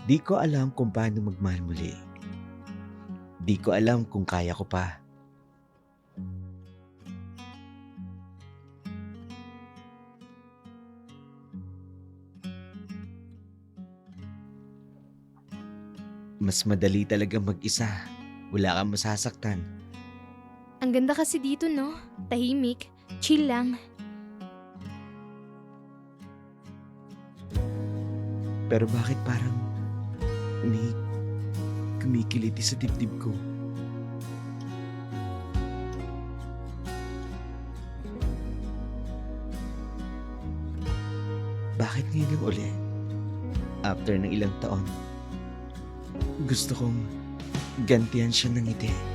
Di ko alam kung paano magmahal muli. Di ko alam kung kaya ko pa. Mas madali talaga mag-isa. Wala kang masasaktan. Ang ganda kasi dito, no? Tahimik, chill lang. Pero bakit parang may kumikiliti sa dibdib ko? Bakit ngayon lang uli? After ng ilang taon, gusto kong gantihan siya ng ngiti.